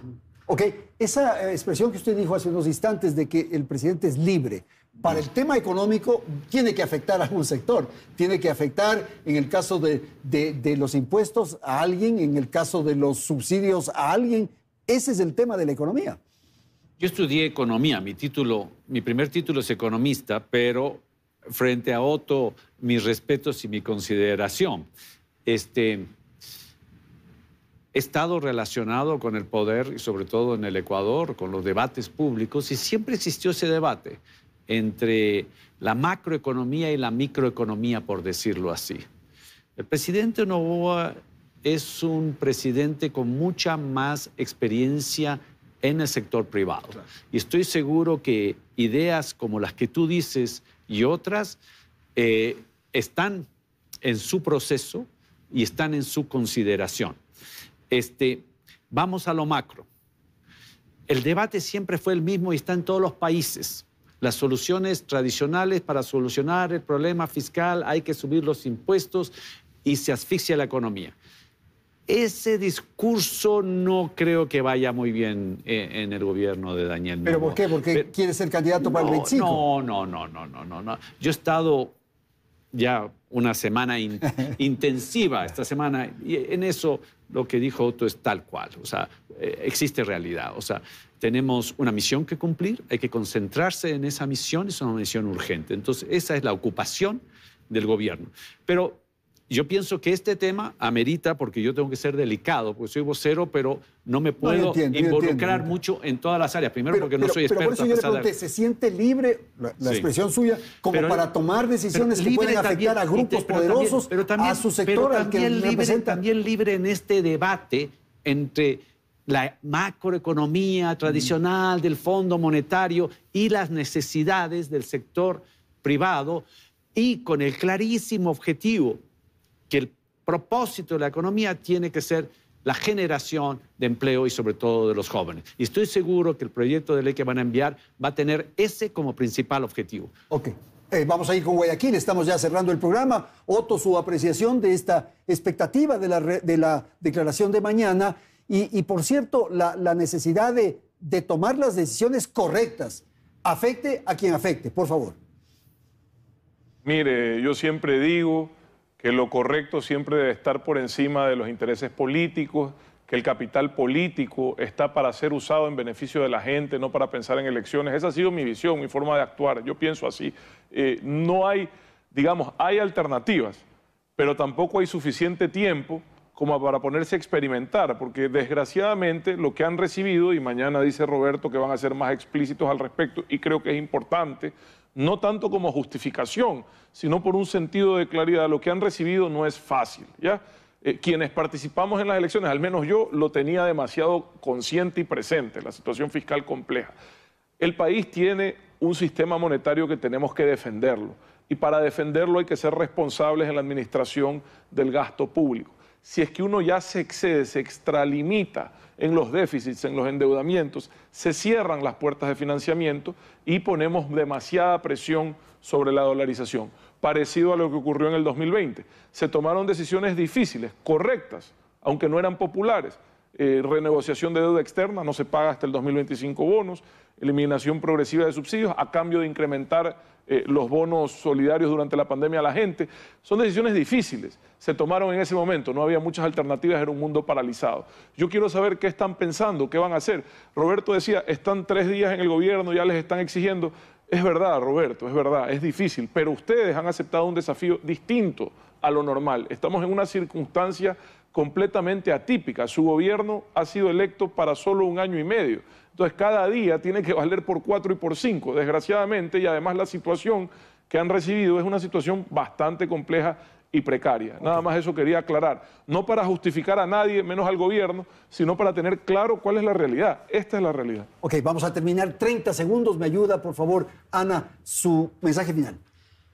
Ok, esa expresión que usted dijo hace unos instantes de que el presidente es libre, para el tema económico tiene que afectar a un sector, tiene que afectar en el caso de los impuestos a alguien, en el caso de los subsidios a alguien. Ese es el tema de la economía. Yo estudié economía, mi primer título es economista, pero frente a Otto, mis respetos y mi consideración. He estado relacionado con el poder y sobre todo en el Ecuador, con los debates públicos, y siempre existió ese debate entre la macroeconomía y la microeconomía, por decirlo así. El presidente Noboa es un presidente con mucha más experiencia en el sector privado. Y estoy seguro que ideas como las que tú dices y otras están en su proceso y están en su consideración. Vamos a lo macro. El debate siempre fue el mismo y está en todos los países. Las soluciones tradicionales para solucionar el problema fiscal, hay que subir los impuestos y se asfixia la economía. Ese discurso no creo que vaya muy bien en el gobierno de Daniel Noboa. ¿Pero por qué? ¿Porque quiere ser candidato para el 25? No. Yo he estado ya una semana intensiva esta semana, y en eso lo que dijo Otto es tal cual. O sea, existe realidad. O sea, tenemos una misión que cumplir, hay que concentrarse en esa misión, es una misión urgente. Entonces, esa es la ocupación del gobierno. Pero yo pienso que este tema amerita, porque yo tengo que ser delicado, porque soy vocero, pero no me puedo involucrar mucho en todas las áreas. Primero, porque no soy experto. Pero por eso yo le pregunté, ¿se siente libre, la expresión suya, como para tomar decisiones que pueden afectar a grupos poderosos, a su sector, al que representa? También libre en este debate entre la macroeconomía tradicional del Fondo Monetario y las necesidades del sector privado, y con el clarísimo objetivo que el propósito de la economía tiene que ser la generación de empleo y sobre todo de los jóvenes. Y estoy seguro que el proyecto de ley que van a enviar va a tener ese como principal objetivo. Ok. Vamos a ir con Guayaquil, estamos ya cerrando el programa. Otto, su apreciación de esta expectativa de la declaración de mañana y por cierto, la necesidad de tomar las decisiones correctas, afecte a quien afecte, por favor. Mire, yo siempre digo que lo correcto siempre debe estar por encima de los intereses políticos, que el capital político está para ser usado en beneficio de la gente, no para pensar en elecciones. Esa ha sido mi visión, mi forma de actuar. Yo pienso así. No hay, digamos, hay alternativas, pero tampoco hay suficiente tiempo como para ponerse a experimentar, porque desgraciadamente lo que han recibido, y mañana dice Roberto que van a ser más explícitos al respecto, y creo que es importante, no tanto como justificación, sino por un sentido de claridad. Lo que han recibido no es fácil, ¿ya? Quienes participamos en las elecciones, al menos yo, lo tenía demasiado consciente y presente, la situación fiscal compleja. El país tiene un sistema monetario que tenemos que defenderlo, y para defenderlo hay que ser responsables en la administración del gasto público. Si es que uno ya se excede, se extralimita en los déficits, en los endeudamientos, se cierran las puertas de financiamiento y ponemos demasiada presión sobre la dolarización. Parecido a lo que ocurrió en el 2020. Se tomaron decisiones difíciles, correctas, aunque no eran populares. Renegociación de deuda externa, no se paga hasta el 2025 bonos, eliminación progresiva de subsidios a cambio de incrementar los bonos solidarios durante la pandemia a la gente. Son decisiones difíciles, se tomaron en ese momento, no había muchas alternativas, era un mundo paralizado. Yo quiero saber qué están pensando, qué van a hacer. Roberto decía, están 3 días en el gobierno, ya les están exigiendo. Es verdad, Roberto, es verdad, es difícil, pero ustedes han aceptado un desafío distinto a lo normal. Estamos en una circunstancia completamente atípica. Su gobierno ha sido electo para solo 1 año y medio. Entonces, cada día tiene que valer por 4 y por 5, desgraciadamente, y además la situación que han recibido es una situación bastante compleja y precaria. Nada más eso quería aclarar. No para justificar a nadie, menos al gobierno, sino para tener claro cuál es la realidad. Esta es la realidad. Ok, vamos a terminar. 30 segundos. Me ayuda, por favor, Ana, su mensaje final.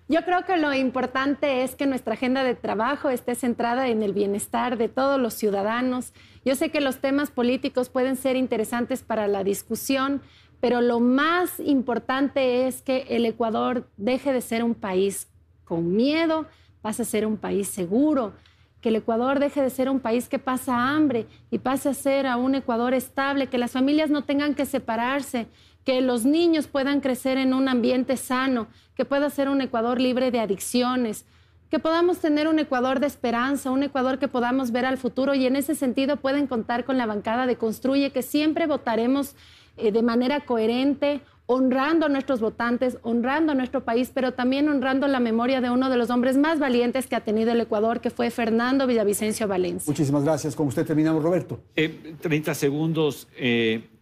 Yo creo que lo importante es que nuestra agenda de trabajo esté centrada en el bienestar de todos los ciudadanos. Yo sé que los temas políticos pueden ser interesantes para la discusión, pero lo más importante es que el Ecuador deje de ser un país con miedo, pase a ser un país seguro, que el Ecuador deje de ser un país que pasa hambre y pase a ser a un Ecuador estable, que las familias no tengan que separarse, que los niños puedan crecer en un ambiente sano, que pueda ser un Ecuador libre de adicciones, que podamos tener un Ecuador de esperanza, un Ecuador que podamos ver al futuro, y en ese sentido pueden contar con la bancada de Construye, que siempre votaremos de manera coherente, honrando a nuestros votantes, honrando a nuestro país, pero también honrando la memoria de uno de los hombres más valientes que ha tenido el Ecuador, que fue Fernando Villavicencio Valencia. Muchísimas gracias. Con usted terminamos, Roberto. 30 segundos.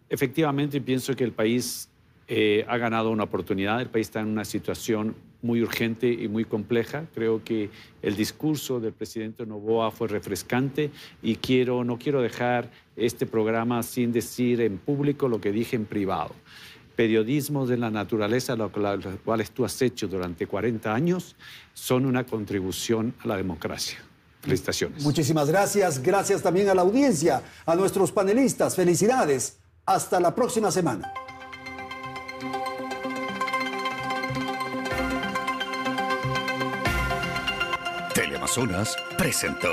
Efectivamente, pienso que el país ha ganado una oportunidad. El país está en una situación muy urgente y muy compleja. Creo que el discurso del presidente Noboa fue refrescante y no quiero dejar este programa sin decir en público lo que dije en privado. Periodismo de la naturaleza, los cuales tú has hecho durante 40 años, son una contribución a la democracia. Felicitaciones. Muchísimas gracias. Gracias también a la audiencia, a nuestros panelistas. Felicidades. Hasta la próxima semana. Teleamazonas presentó